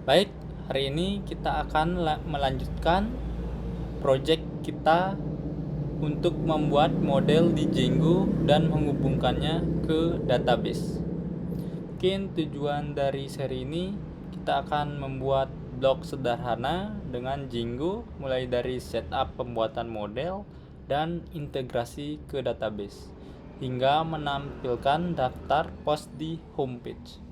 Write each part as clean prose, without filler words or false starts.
Baik, hari ini kita akan melanjutkan project kita untuk membuat model di Django dan menghubungkannya ke database. Mungkin tujuan dari seri ini kita akan membuat blok sederhana dengan Django, mulai dari setup pembuatan model dan integrasi ke database hingga menampilkan daftar post di homepage,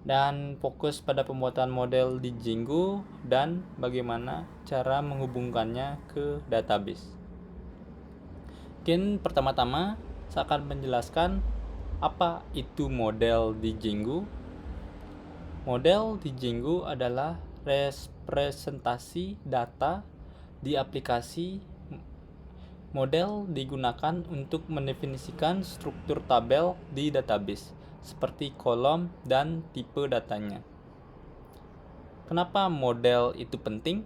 dan fokus pada pembuatan model di Django dan bagaimana cara menghubungkannya ke database. Mungkin pertama-tama saya akan menjelaskan apa itu model di Django. Model di Django adalah representasi data di aplikasi. Model digunakan untuk mendefinisikan struktur tabel di database, seperti kolom dan tipe datanya. Kenapa model itu penting?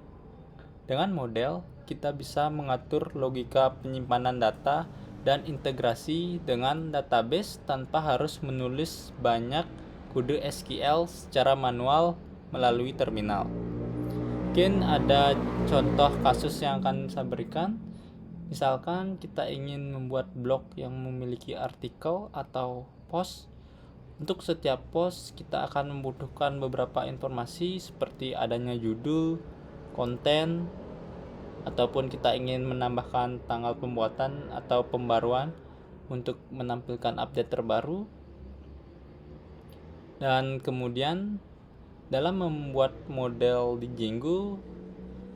Dengan model, kita bisa mengatur logika penyimpanan data dan integrasi dengan database tanpa harus menulis banyak kode SQL secara manual melalui terminal. Mungkin ada contoh kasus yang akan saya berikan. Misalkan kita ingin membuat blog yang memiliki artikel atau post. Untuk setiap post kita akan membutuhkan beberapa informasi seperti adanya judul, konten, ataupun kita ingin menambahkan tanggal pembuatan atau pembaruan untuk menampilkan update terbaru. Dan kemudian dalam membuat model di Django,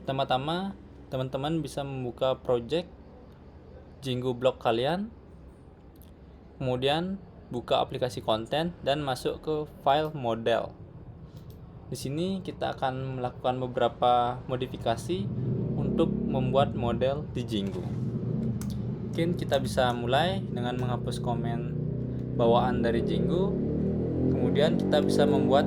pertama-tama teman-teman bisa membuka project Django blog kalian, kemudian buka aplikasi konten dan masuk ke file model. Di sini kita akan melakukan beberapa modifikasi untuk membuat model di Django. Mungkin kita bisa mulai dengan menghapus komen bawaan dari Django. Kemudian kita bisa membuat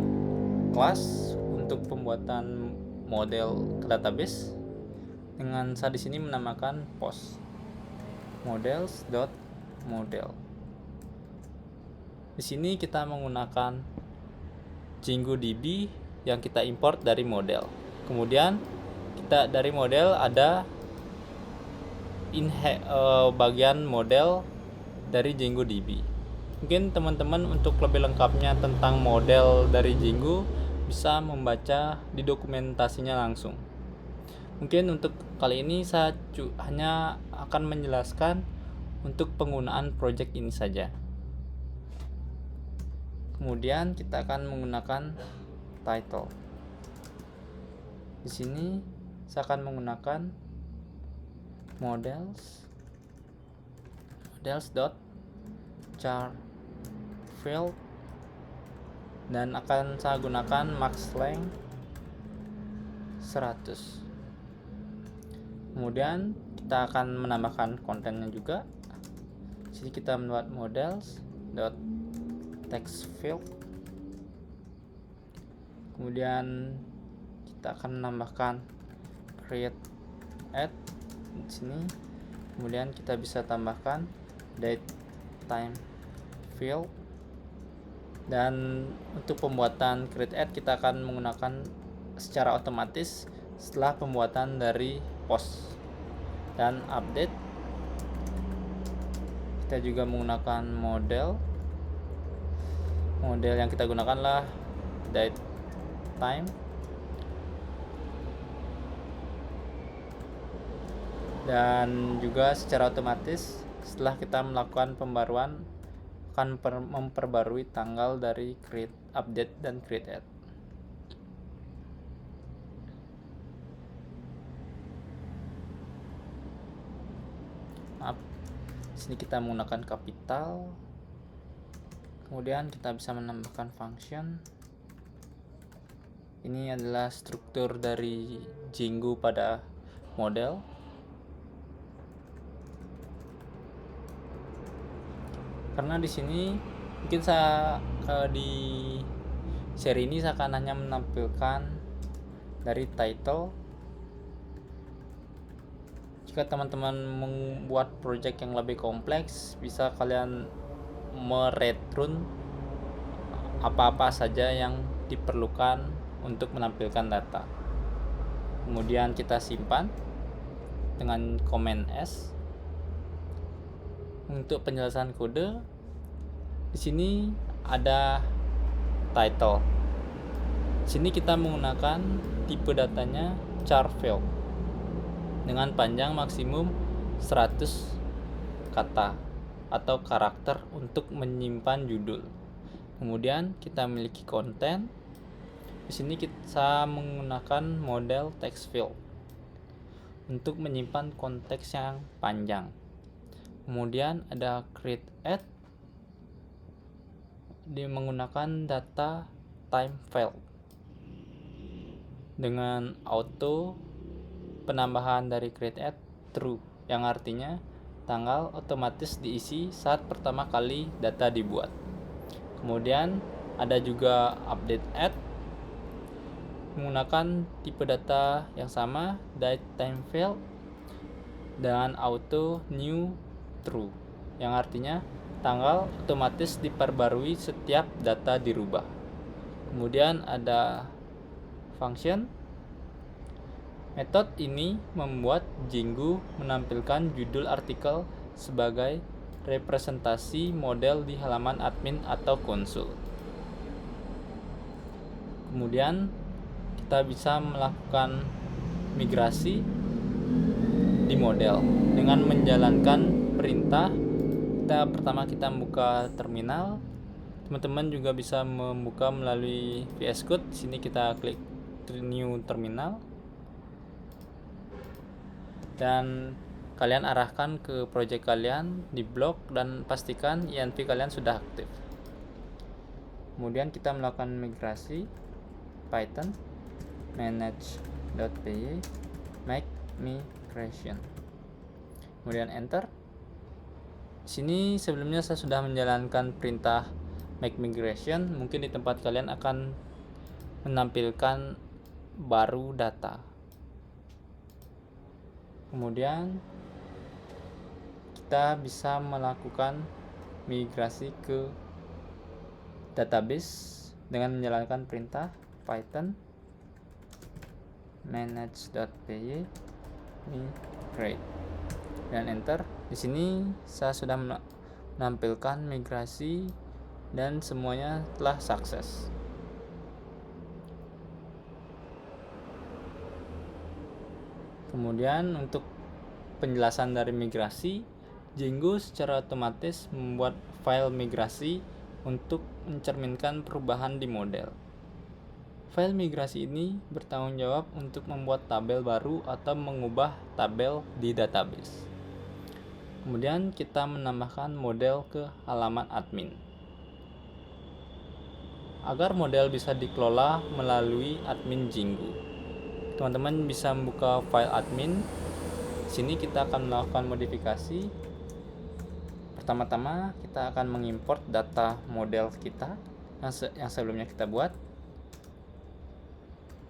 kelas untuk pembuatan model ke database dengan saya di sini menamakan post models.model. Di sini kita menggunakan DjangoDB yang kita import dari model. Kemudian kita dari model ada bagian model dari DjangoDB. Mungkin teman-teman untuk lebih lengkapnya tentang model dari Django bisa membaca di dokumentasinya langsung. Mungkin untuk kali ini saya hanya akan menjelaskan untuk penggunaan project ini saja. Kemudian kita akan menggunakan title. Di sini saya akan menggunakan models.char field dan akan saya gunakan max length 100. Kemudian kita akan menambahkan kontennya juga. Jadi kita membuat models.text field. Kemudian kita akan menambahkan create add di sini. Kemudian kita bisa tambahkan date time field. Dan untuk pembuatan create add kita akan menggunakan secara otomatis setelah pembuatan dari post. Dan update kita juga menggunakan model yang kita gunakanlah date time, dan juga secara otomatis setelah kita melakukan pembaruan akan memperbarui tanggal dari create update dan create add. Di sini kita menggunakan kapital. Kemudian kita bisa menambahkan function. Ini adalah struktur dari Django pada model. Karena di sini mungkin saya di seri ini saya akan hanya menampilkan dari title. Jika teman-teman membuat project yang lebih kompleks, bisa kalian mereturn apa-apa saja yang diperlukan untuk menampilkan data. Kemudian kita simpan dengan Command S. Untuk penjelasan kode, di sini ada title. Di sini kita menggunakan tipe datanya char field dengan panjang maksimum 100 kata atau karakter untuk menyimpan judul. Kemudian kita memiliki konten. Di sini kita menggunakan model text field untuk menyimpan konteks yang panjang. Kemudian ada create add dia menggunakan data time field dengan auto penambahan dari create add true, yang artinya tanggal otomatis diisi saat pertama kali data dibuat. Kemudian ada juga update add menggunakan tipe data yang sama, date time field dengan auto new true, yang artinya tanggal otomatis diperbarui setiap data dirubah. Kemudian ada function. Metode ini membuat Django menampilkan judul artikel sebagai representasi model di halaman admin atau konsul. Kemudian kita bisa melakukan migrasi di model dengan menjalankan perintah. Pertama kita membuka terminal. Teman-teman juga bisa membuka melalui VS Code. Di sini kita klik new terminal dan kalian arahkan ke project kalian di blok dan pastikan env kalian sudah aktif. Kemudian kita melakukan migrasi Python manage.py make migration. Kemudian enter. Sini sebelumnya saya sudah menjalankan perintah make migration. Mungkin di tempat kalian akan menampilkan baru data. Kemudian kita bisa melakukan migrasi ke database dengan menjalankan perintah Python manage.py migrate dan enter. Di sini saya sudah menampilkan migrasi dan semuanya telah sukses. Kemudian untuk penjelasan dari migrasi, Django secara otomatis membuat file migrasi untuk mencerminkan perubahan di model. File migrasi ini bertanggung jawab untuk membuat tabel baru atau mengubah tabel di database. Kemudian kita menambahkan model ke halaman admin. Agar model bisa dikelola melalui admin Django, teman-teman bisa membuka file admin. Sini kita akan melakukan modifikasi. Pertama-tama kita akan mengimport data model kita yang sebelumnya kita buat,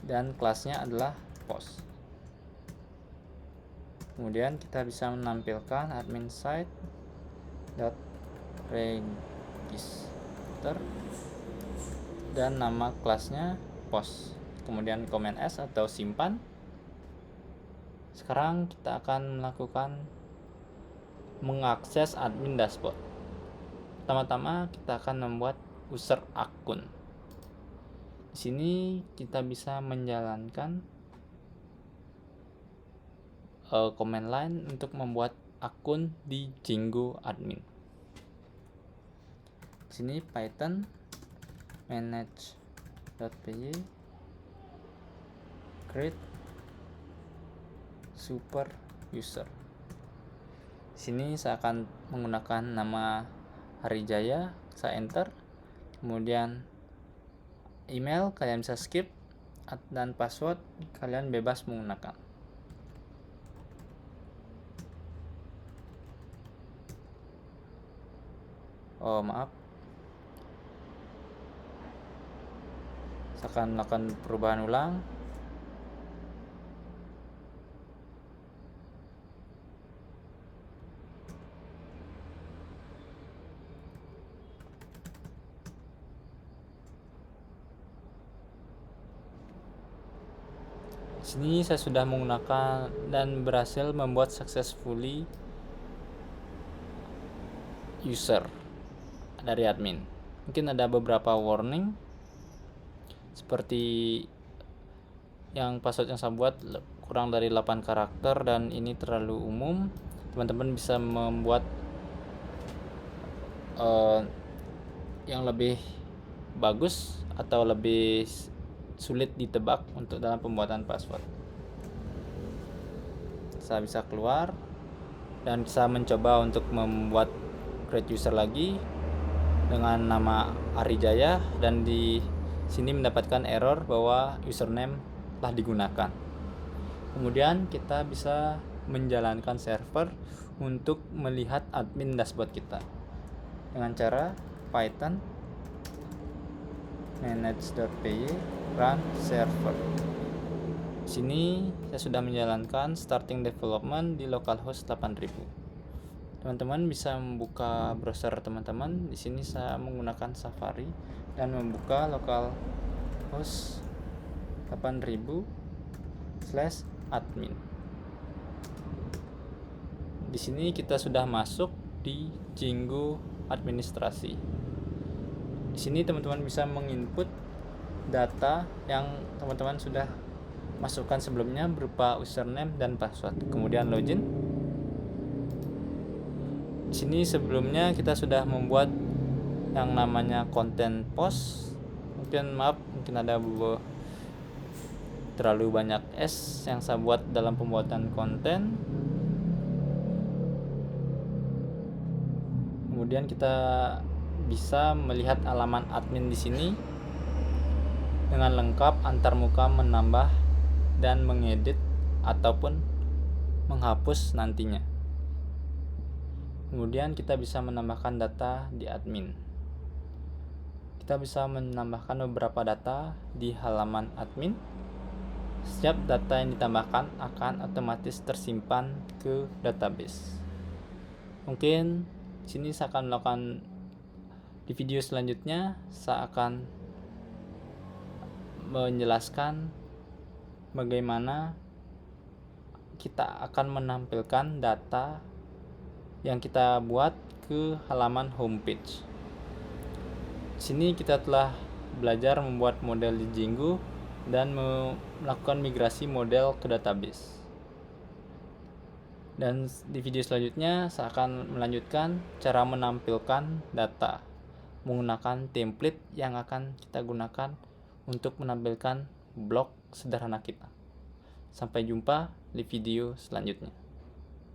dan kelasnya adalah post. Kemudian kita bisa menampilkan admin site .register dan nama kelasnya post. Kemudian Command S atau simpan. Sekarang kita akan melakukan mengakses admin dashboard. Pertama-tama kita akan membuat user akun. Di sini kita bisa menjalankan command line untuk membuat akun di Django admin. Di sini Python manage.py create super user. Di sini saya akan menggunakan nama Harijaya, saya enter. Kemudian email kalian bisa skip, dan password kalian bebas menggunakan. Oh maaf, saya akan melakukan perubahan ulang. Di sini saya sudah menggunakan dan berhasil membuat successfully user dari admin. Mungkin ada beberapa warning seperti yang password yang saya buat kurang dari 8 karakter dan ini terlalu umum. Teman-teman bisa membuat yang lebih bagus atau lebih sulit ditebak untuk dalam pembuatan password. Saya bisa keluar dan bisa mencoba untuk membuat create user lagi dengan nama Arijaya dan di sini mendapatkan error bahwa username telah digunakan. Kemudian kita bisa menjalankan server untuk melihat admin dashboard kita dengan cara Python manage.py run server. Di sini saya sudah menjalankan starting development di localhost 8000. Teman-teman bisa membuka browser teman-teman. Di sini saya menggunakan Safari dan membuka localhost 8000/admin. Di sini kita sudah masuk di Django administrasi. Di sini teman-teman bisa menginput data yang teman-teman sudah masukkan sebelumnya berupa username dan password. Kemudian login. Di sini sebelumnya kita sudah membuat yang namanya content post. Mungkin ada terlalu banyak S yang saya buat dalam pembuatan konten. Kemudian kita bisa melihat halaman admin di sini dengan lengkap antarmuka menambah dan mengedit ataupun menghapus nantinya. Kemudian kita bisa menambahkan data di admin. Kita bisa menambahkan beberapa data di halaman admin. Setiap data yang ditambahkan akan otomatis tersimpan ke database. Mungkin di sini saya akan melakukan di video selanjutnya, saya akan menjelaskan bagaimana kita akan menampilkan data yang kita buat ke halaman homepage. Di sini kita telah belajar membuat model di Django dan melakukan migrasi model ke database. Dan di video selanjutnya saya akan melanjutkan cara menampilkan data menggunakan template yang akan kita gunakan untuk menampilkan blok sederhana kita. Sampai jumpa di video selanjutnya.